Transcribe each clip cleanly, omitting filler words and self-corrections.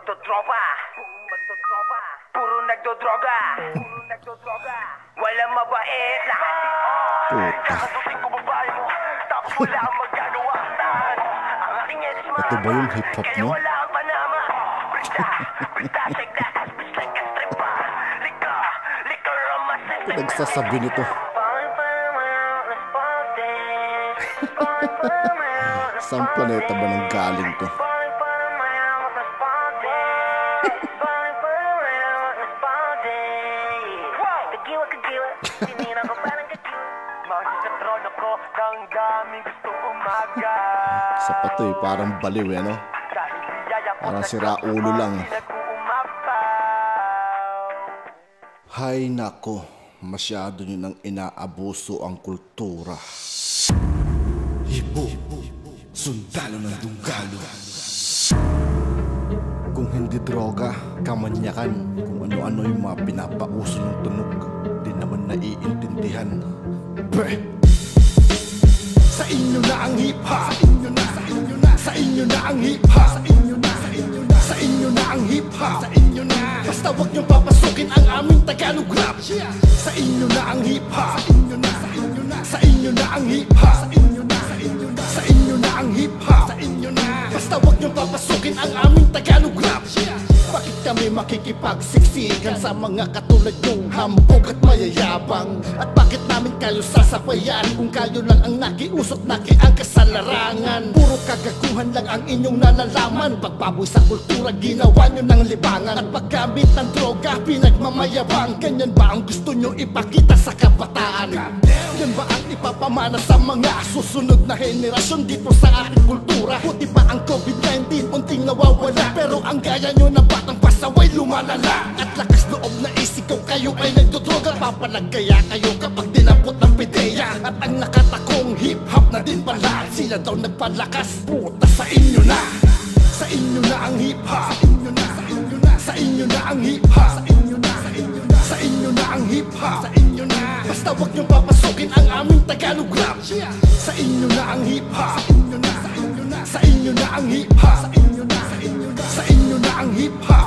magtotropa, puro nagdodroga, walang mabait, lahat kakabutin ko babae mo, tapos wala kang magagawa. Ang aking esma, ito ba yung hip-hop kaya nyo? wala kang panama. Brita, check that ass, bitch like a stripper. Liquor on my system. Nagsasabi nito. Saan planeta ba nang galing to? Sa patoy, parang baliw eh, no? Parang sira ulo lang. Hay nako, masyado nyo nang inaabuso ang kultura. Hipo, sundalo ng dunggalo. Kung hindi droga, kamanyakan. Kung ano-ano yung mga pinapauso ng tunog, di naman naiintindihan. Beh! Sa inyo na ang hip-hop, sa inyo na ang hip-hop, sa inyo na ang hip-hop, basta wag niyong papasukin ang aming Tagalog rap. Sa inyo na ang hip-hop, sa inyo na ang hip-hop, sa inyo na ang hip-hop, basta wag niyong papasukin ang aming Tagalog rap. Bakit kami makikipagsiksikan sa mga katulad nyong hambog at mayayabang? At bakit namin kayo sasapayan kung kayo lang ang nakiusot, nakiangkas sa larangan? Puro kagaguhan lang ang inyong nalalaman. Pagbaboy sa kultura, ginawa nyo ng libangan. At paggamit ng droga, pinagmamayabang. Ganyan ba ang gusto nyo ipakita sa kabataan? Yan ba ang ipapamana sa mga susunod na henerasyon dito sa ating kultura? Buti pa ang COVID-19, unting nawawala, pero ang gaya nyo na batang pasaway lumalala. At lakas loob na isigaw, kayo ay nagdodroga. Papalagaya kayo kapag dinapot ng pideya. At ang nakatakong hip-hop na din pala, sila daw nagpalakas. Puta, sa inyo na, sa inyo na ang hip-hop, sa inyo na ang hip-hop, sa inyo na ang hip-hop, basta wag niyong papasukin ang aming Tagalog rap. Sa inyo na ang hip-hop, sa inyo na ang hip-hop, sa inyo na ang hip-hop,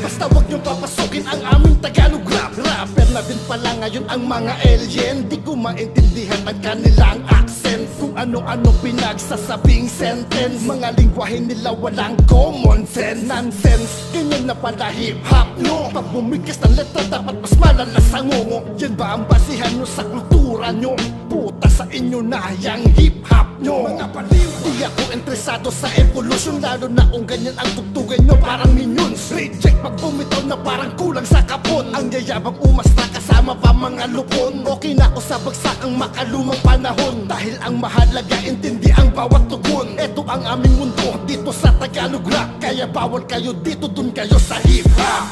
basta wag niyong papasukin ang aming Tagalog rap. Rapper na din pala ngayon ang mga alien. Di ko maintindihan ang kanilang accent, kung ano-ano pinagsasabing sentence. Mga lingwahe nila walang common sense. Nonsense, ganyan na pala hip-hop nyo. Pag bumigas ng letra dapat mas malalas ang ngongo. Yan ba ang basihan nyo sa kultura nyo? Puta, sa inyo na yang hip-hop nyo. Mga baliw, di ako interesado sa evolution, lalo na kung ganyan ang tugtugan nyo parang minions. Reject pag bumitaw na parang kulang sa kapon. Ang yayabang umasta kasama pa mga lupon. Okay na ako sa bagsakang makalumang panahon, dahil ang mahalaga intindi ang bawat tugon. Ito ang aming mundo dito sa Tagalog rap, kaya bawal kayo dito, dun kayo sa hip-hop.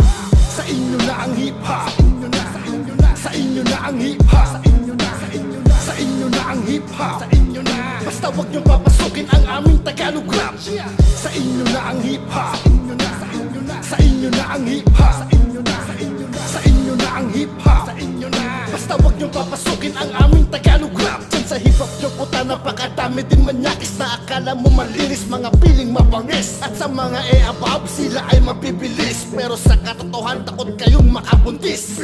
Sa inyo na ang hip-hop, sa inyo na ang hip-hop, sa inyo na ang hip-hop, basta wag niyong papasukin ang aming Tagalog rap. Sa inyo na ang hip-hop, sa inyo na ang hip-hop, sa inyo na ang hip-hop, basta wag niyong papasukin ang aming Tagalog rap. Diyan sa hip-hop nyo puta, napakadami din manyakis na akala mo malinis, mga piling mabangis. At sa mga above, sila ay mabibilis, pero sa katotohan takot kayong makabuntis.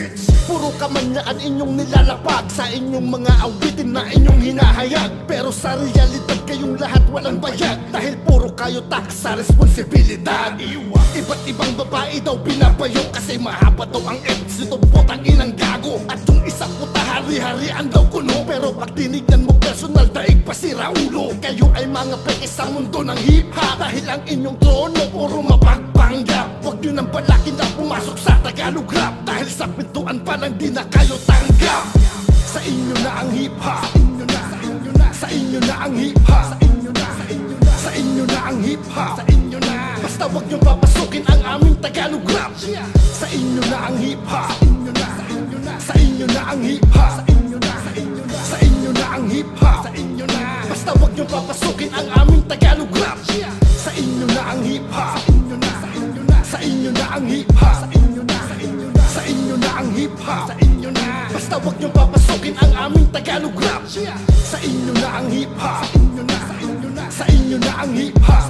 Puro kamanyakan inyong nilalapag sa inyong mga awitin na inyong hinahayag, pero sa realidad kayong lahat walang bayag, dahil puro kayo tax sa responsibilidad. Iba't ibang babae daw binabayong kasi mahaba daw ang eps nito, putang inang gago. At yung isa puta, hari-harian daw kuno, pero pag tinignan mo personal, daig pa si Raulo. Kayo ay mga peke sa mundo ng hip-hop, dahil ang inyong trono puro mapagpanggap. Huwag nyo nang balakin na pumasok sa Tagalog rap, dahil sa pintuan pa lang di na kayo tanggap. Sa inyo na ang hip-hop, sa inyo na ang hip-hop, sa inyo na ang hip-hop, basta wag nyo papasukin ang aming Tagalog rap. Sa inyo na ang hip-hop, sa inyo na ang hip-hop, sa inyo na ang hip-hop, basta wag nyo papasukin ang aming Tagalog rap. Sa inyo na ang hip-hop, sa inyo na ang hip-hop, sa inyo na ang hip-hop, basta wag nyo papasukin ang aming Tagalog rap. Sa inyo na ang hip-hop, sa inyo na ang hip-hop,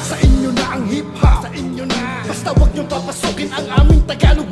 sa inyo na ang hip-hop, Basta wag niyong papasukin ang aming Tagalog